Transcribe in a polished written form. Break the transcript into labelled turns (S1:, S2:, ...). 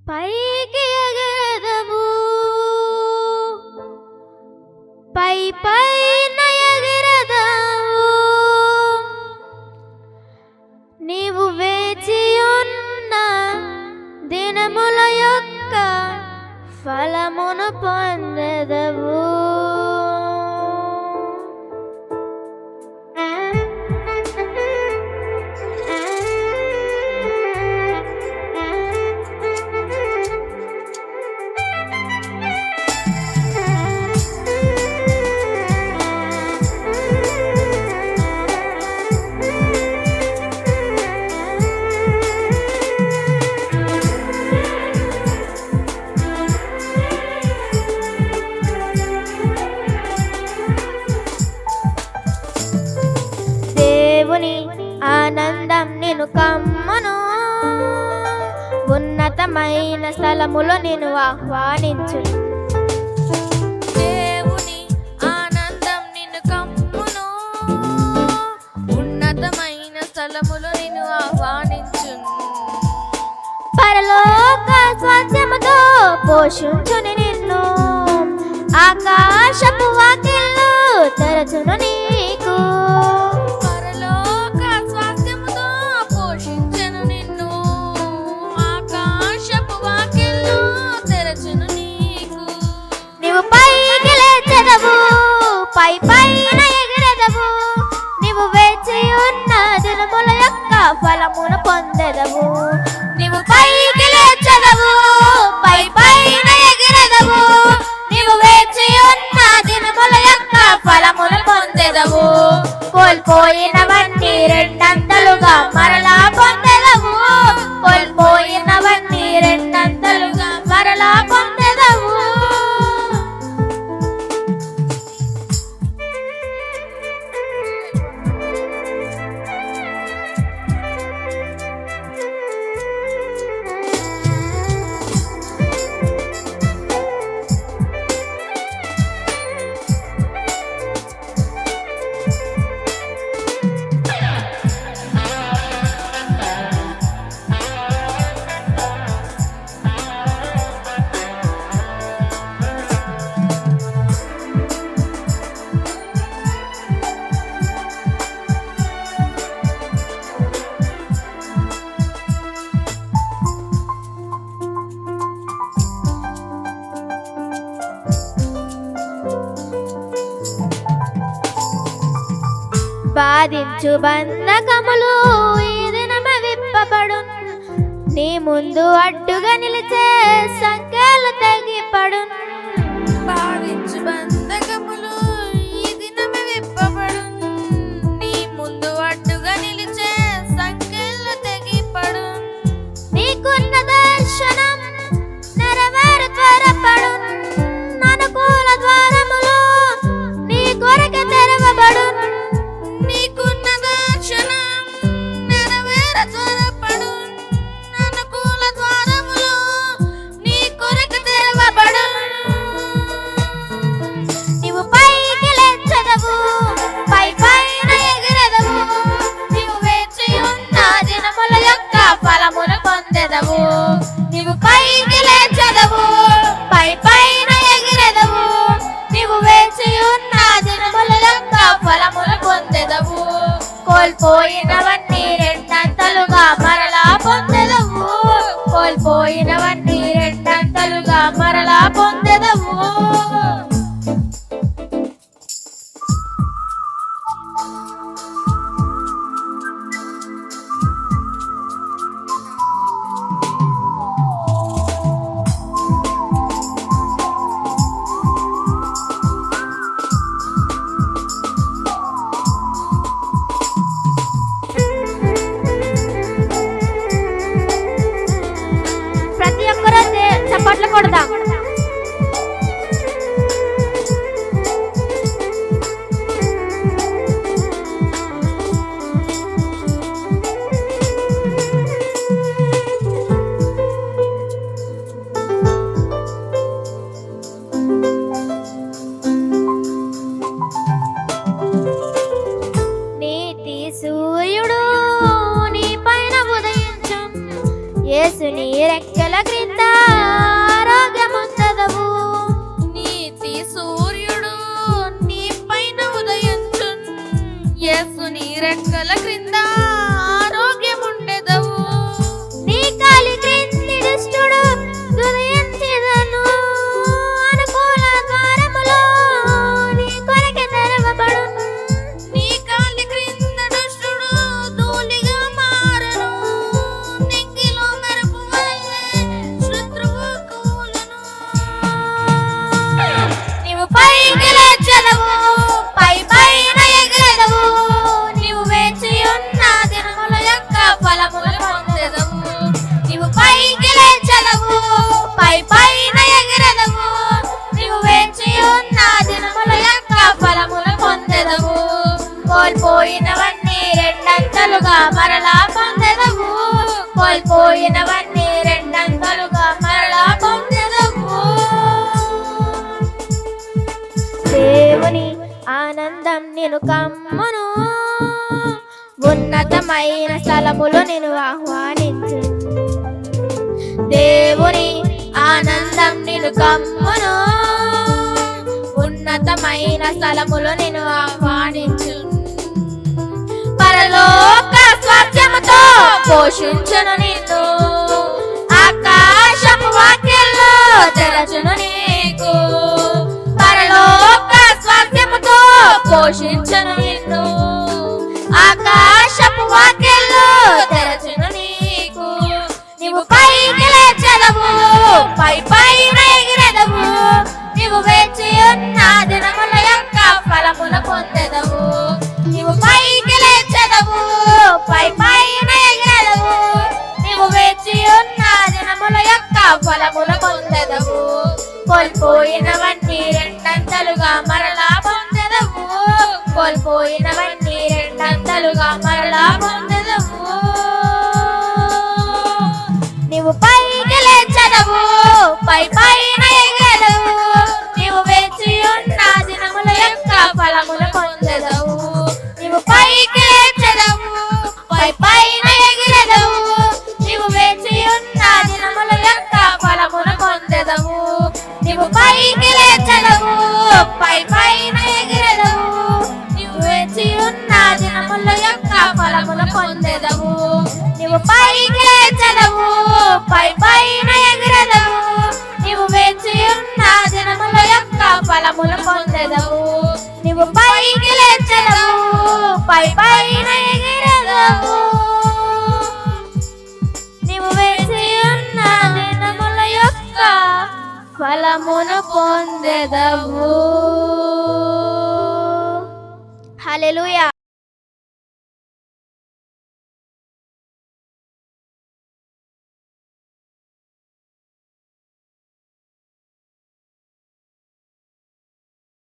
S1: పైకి ఎగరదవు పై పైన ఎగరదవు నీవు వేచి ఉన్న దినముల యొక్క ఫలమును పొందెదవు. ఆనందం నిన్ను కమ్మును, ఉన్నతమైన స్థలములో నిన్ను ఆహ్వానించు.
S2: దేవుని ఆనందం నిన్ను కమ్మును, ఉన్నతమైన స్థలములో నిన్ను ఆహ్వానించు.
S1: పరలోక స్వాస్థ్యముతో పోషించుని నిన్ను, ఆకాశపు వాకిళ్ళు తెరచును నీకు. పై పైన ఎగిరెదవు, నీవు వేచి ఉన్న దినముల యొక్క ఫలమును పొందెదవు. నీవు పైకి లేచెదవు, పై పైన ఎగిరెదవు, నీవు వేచి ఉన్న దినముల యొక్క ఫలమును పొందెదవు. కోల్పోయినవన్నీ రెండంతలుగా మరలా పొందెదవు, కోల్పోయినవన్నీ రెండంతలుగా మరలా పొందెదవు. బాధించు బంధకములు ఈ దినమ విప్పబడు, నీ ముందు అడ్డుగా నిలిచే సంఖ్యలు తెగిపడు.
S2: బాధించు బంధకములు ఈ దినమ విప్పబడు, నీ ముందు అడ్డుగా నిలిచే సంఖ్యలు తెగిపడు.
S1: నీకున్న దర్శనం నెరవేరు త్వరపడు, అనుకూల ద్వారములు నీ కొరకు తెరవబడు.
S2: నీవు పైకి లేచెదవు,
S1: పై పైన ఎగిరెదవు, నీవు వేచి ఉన్న దినముల యొక్క ఫలములు పొందెదవు. కోల్పోయినవన్నీ రెండంతలుగా మరలా పొందెదవు, కోల్పోయినవన్నీ రెండంతలుగా మరలా పొందెదవు. చప్పట్లు కొడదాం. నీతి సూర్యుడు నీ పైన ఉదయించు, యేసు నీ రెక్క రెక్కల క్రింద ఆరోగ్యముందెదవు.
S2: నీతి సూర్యుడు నీ పైన ఉదయించున్ యేసుని రెక్కల క్రింద ఆరోగ్యముండెదవు.
S1: నీ కాలి క్రింది దుష్టుడు దుర్యంచెదను. అనుకూల ద్వారములో నీ కొరకె తెరవబడును.
S2: నీ కాలి క్రింద దుష్టుడు ధూళిగా మారును. నింగిలో మెరుపు వలె శత్రువు కూలును.
S1: నీవు పైకి లేచెదవు, పై పైన ఎగిరెదవు. నీవు వేచి ఉన్న దినముల యొక్క ఫలములు పొందెదవు. నీవు పైకి లేచెదవు, పై పైన ఎగిరెదవు. నీవు వేచి ఉన్న దినముల యొక్క ఫలములు పొందెదవు. కోల్పోయినవన్నీ రెండంతలుగా మరలా పొందెదవు. కోల్పోయినవన్నీ రెండంతలుగా మరలా పొందెదవు. దేవుని ఆనందం నిన్ను కమ్మును. ఉన్నతమైన స్థలములో నేను ఆహ్వానించు. దేవుని ఆనందం నిన్ను కమ్మును. ఉన్నతమైన స్థలములో నేను ఆహ్వానించు. పరలోక స్వాస్థ్యముతో పోషించును నిన్ను. ఆకాశపు వాక్యాల్లో తెరచును నీకు. పరలోక స్వాస్థ్యముతో పోషించును నిన్ను. ఆకాశపు వాక్యాల్లో తెరచును నీకు. నీవు పైకి లేచెదవు, పై పైన ఎగిరెదవు. నీవు వేచి ఉన్న దినముల యొక్క ఫలములు పొందెదవు. నీవు పైకి లేచెదవు, పై పైన ఎగిరెదవు. నీవు వేచి ఉన్న దినముల యొక్క ఫలములు పొందెదవు. కోల్పోయినవన్నీ రెండంతలుగా మరలా పొందెదవు. కోల్పోయినవన్నీ రెండంతలుగా మరలా పొందెదవు. నీవు పైకి లేచెదవు, పై పైన ఎగిరెదవు. నీవు వేచి ఉన్న దినముల యొక్క ఫలములు పొందెదవు. నీవు పైకి లేచెదవు, పై పైన ఎగిరెదవు. నీవు వేచి ఉన్న దినముల యొక్క ఫలములు పొందెదవు. నీవు పైకి లేచెదవు, పై పైన ఎగిరెదవు. నీవు వేచి ఉన్న దినముల యొక్క ఫలములు పొందెదవు. నీవు పైకి లేచెదవు, పై పైన ఎగిరెదవు. నీవు వేచి ఉన్న దినముల యొక్క ఫలములు పొందెదవు. నీవు పైకి లేచెదవు, పై పైన ఎగిరెదవు. నీవు వేచి ఉన్న దినముల యొక్క ఫలమును పొందెదవు. హల్లెలూయా.